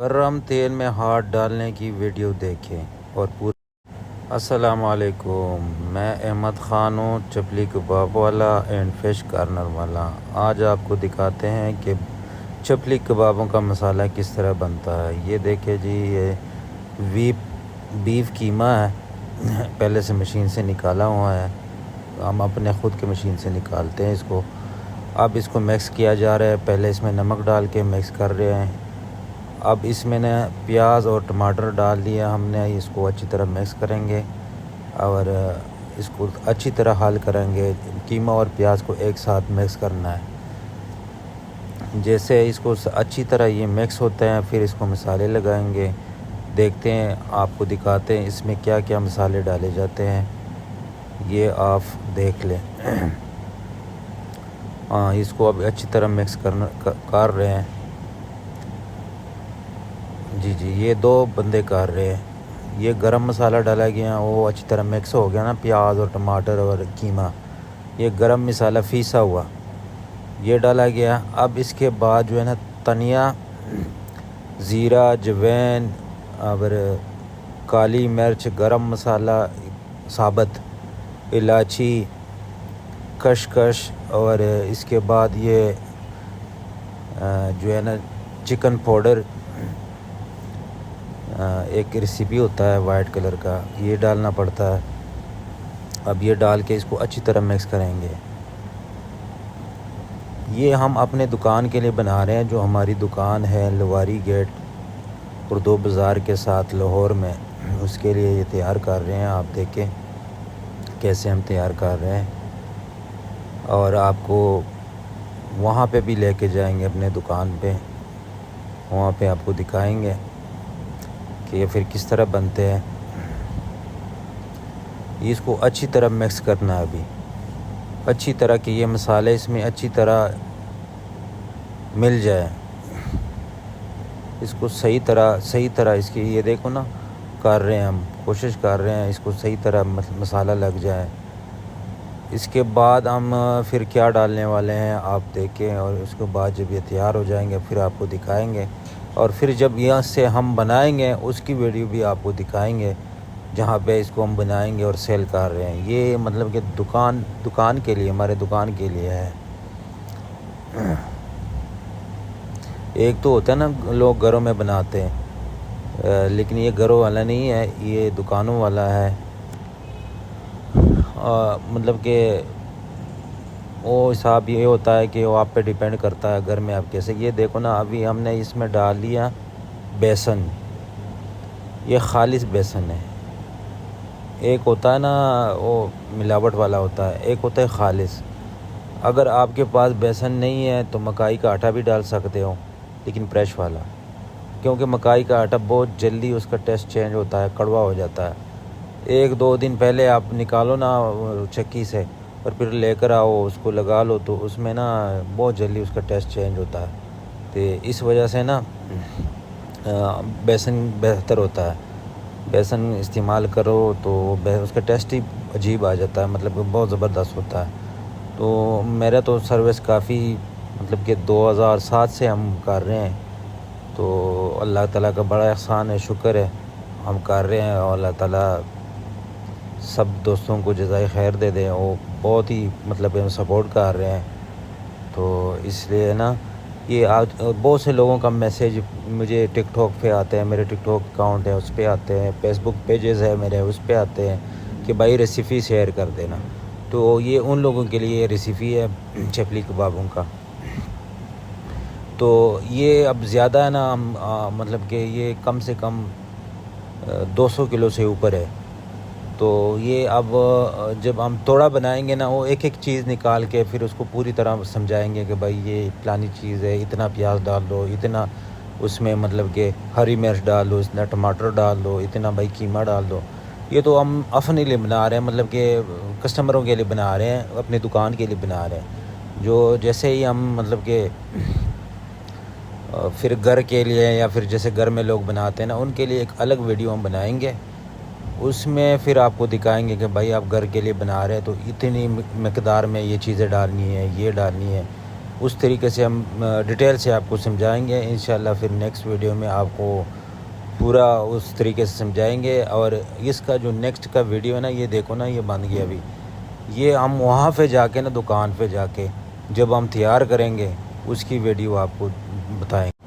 گرم تیل میں ہاتھ ڈالنے کی ویڈیو دیکھیں اور السلام علیکم، میں احمد خان ہوں، چپلی کباب والا اینڈ فش کارنر والا۔ آج آپ کو دکھاتے ہیں کہ چپلی کبابوں کا مسالہ کس طرح بنتا ہے۔ یہ دیکھیں جی، یہ بیف قیمہ ہے، پہلے سے مشین سے نکالا ہوا ہے، ہم اپنے خود کے مشین سے نکالتے ہیں اس کو۔ اب اس کو مکس کیا جا رہا ہے، پہلے اس میں نمک ڈال کے مکس کر رہے ہیں۔ اب اس میں نے پیاز اور ٹماٹر ڈال دیا، ہم نے اس کو اچھی طرح مکس کریں گے اور اس کو اچھی طرح حل کریں گے۔ قیمہ اور پیاز کو ایک ساتھ مکس کرنا ہے۔ جیسے اس کو اچھی طرح یہ مکس ہوتا ہے، پھر اس کو مسالے لگائیں گے۔ دیکھتے ہیں، آپ کو دکھاتے ہیں اس میں کیا کیا مسالے ڈالے جاتے ہیں، یہ آپ دیکھ لیں۔ اس کو اب اچھی طرح مکس کر رہے ہیں۔ جی، یہ دو بندے کر رہے ہیں۔ یہ گرم مسالہ ڈالا گیا، وہ اچھی طرح مکس ہو گیا نا، پیاز اور ٹماٹر اور قیمہ۔ یہ گرم مسالہ پیسا ہوا یہ ڈالا گیا۔ اب اس کے بعد جو ہے نا، دھنیا، زیرہ، جوین اور کالی مرچ، گرم مسالہ ثابت، الائچی، کشکش، اور اس کے بعد یہ جو ہے نا چکن پاؤڈر، ایک ریسیپی ہوتا ہے وائٹ کلر کا، یہ ڈالنا پڑتا ہے۔ اب یہ ڈال کے اس کو اچھی طرح مکس کریں گے۔ یہ ہم اپنے دکان کے لیے بنا رہے ہیں، جو ہماری دکان ہے لواری گیٹ اردو بازار کے ساتھ لاہور میں، اس کے لیے یہ تیار کر رہے ہیں۔ آپ دیکھیں کیسے ہم تیار کر رہے ہیں، اور آپ کو وہاں پہ بھی لے کے جائیں گے اپنے دکان پہ، وہاں پہ آپ کو دکھائیں گے کہ یہ پھر کس طرح بنتے ہیں۔ اس کو اچھی طرح مکس کرنا ہے، ابھی اچھی طرح کہ یہ مسالے اس میں اچھی طرح مل جائے۔ اس کو صحیح طرح اس کی یہ دیکھو نا، کر رہے ہیں ہم، کوشش کر رہے ہیں اس کو صحیح طرح مسالہ لگ جائے۔ اس کے بعد ہم پھر کیا ڈالنے والے ہیں آپ دیکھیں، اور اس کے بعد جب یہ تیار ہو جائیں گے پھر آپ کو دکھائیں گے، اور پھر جب یہاں سے ہم بنائیں گے اس کی ویڈیو بھی آپ کو دکھائیں گے، جہاں پہ اس کو ہم بنائیں گے اور سیل کر رہے ہیں۔ یہ مطلب کہ دکان کے لیے، ہمارے دکان کے لیے ہے۔ ایک تو ہوتا ہے نا لوگ گھروں میں بناتے ہیں، لیکن یہ گھروں والا نہیں ہے، یہ دکانوں والا ہے۔ مطلب کہ وہ حساب یہ ہوتا ہے کہ وہ آپ پہ ڈیپینڈ کرتا ہے گھر میں آپ کیسے۔ یہ دیکھو نا، ابھی ہم نے اس میں ڈال دیا بیسن، یہ خالص بیسن ہے۔ ایک ہوتا ہے نا وہ ملاوٹ والا ہوتا ہے، ایک ہوتا ہے خالص۔ اگر آپ کے پاس بیسن نہیں ہے تو مکائی کا آٹا بھی ڈال سکتے ہو، لیکن فریش والا، کیونکہ مکائی کا آٹا بہت جلدی اس کا ٹیسٹ چینج ہوتا ہے، کڑوا ہو جاتا ہے۔ 1-2 دن پہلے آپ نکالو نا چکی سے، اور پھر لے کر آؤ، اس کو لگا لو، تو اس میں نا بہت جلدی اس کا ٹیسٹ چینج ہوتا ہے۔ تو اس وجہ سے نا بیسن بہتر ہوتا ہے۔ بیسن استعمال کرو تو اس کا ٹیسٹ ہی عجیب آ جاتا ہے، مطلب کہ بہت زبردست ہوتا ہے۔ تو میرا تو سروس کافی، مطلب کہ 2007 سے ہم کر رہے ہیں، تو اللہ تعالیٰ کا بڑا احسان ہے، شکر ہے، ہم کر رہے ہیں، اور اللہ تعالیٰ سب دوستوں کو جزائے خیر دے دیں، وہ بہت ہی مطلب سپورٹ کر رہے ہیں۔ تو اس لیے نا، یہ آج بہت سے لوگوں کا میسیج مجھے ٹک ٹاک پہ آتے ہیں، میرے ٹک ٹاک اکاؤنٹ ہے اس پہ آتے ہیں، فیس بک پیجز ہے میرے اس پہ آتے ہیں کہ بھائی ریسیپی شیئر کر دینا۔ تو یہ ان لوگوں کے لیے ریسیپی ہے چپلی کبابوں کا۔ تو یہ اب زیادہ ہے نا، مطلب کہ یہ کم سے کم 200 کلو سے اوپر ہے۔ تو یہ اب جب ہم توڑا بنائیں گے نا، وہ ایک ایک چیز نکال کے پھر اس کو پوری طرح سمجھائیں گے کہ بھائی یہ فلانی چیز ہے، اتنا پیاز ڈال دو، اتنا اس میں مطلب کہ ہری مرچ ڈال دو، اتنا ٹماٹر ڈال دو، اتنا بھائی قیمہ ڈال دو۔ یہ تو ہم اپنے لیے بنا رہے ہیں، مطلب کہ کسٹمروں کے لیے بنا رہے ہیں، اپنی دکان کے لیے بنا رہے ہیں۔ جو جیسے ہی ہم مطلب کہ پھر گھر کے لیے، یا پھر جیسے گھر میں لوگ بناتے ہیں نا، ان کے لیے ایک الگ ویڈیو ہم بنائیں گے، اس میں پھر آپ کو دکھائیں گے کہ بھائی آپ گھر کے لیے بنا رہے ہیں تو اتنی مقدار میں یہ چیزیں ڈالنی ہے، یہ ڈالنی ہے۔ اس طریقے سے ہم ڈیٹیل سے آپ کو سمجھائیں گے انشاءاللہ. پھر نیکسٹ ویڈیو میں آپ کو پورا اس طریقے سے سمجھائیں گے. اور اس کا جو نیکسٹ کا ویڈیو ہے نا، یہ دیکھو نا، یہ بند گیا ابھی. یہ ہم وہاں پہ جا کے نا، دکان پہ جا کے جب ہم تیار کریں گے اس کی ویڈیو آپ کو بتائیں گے.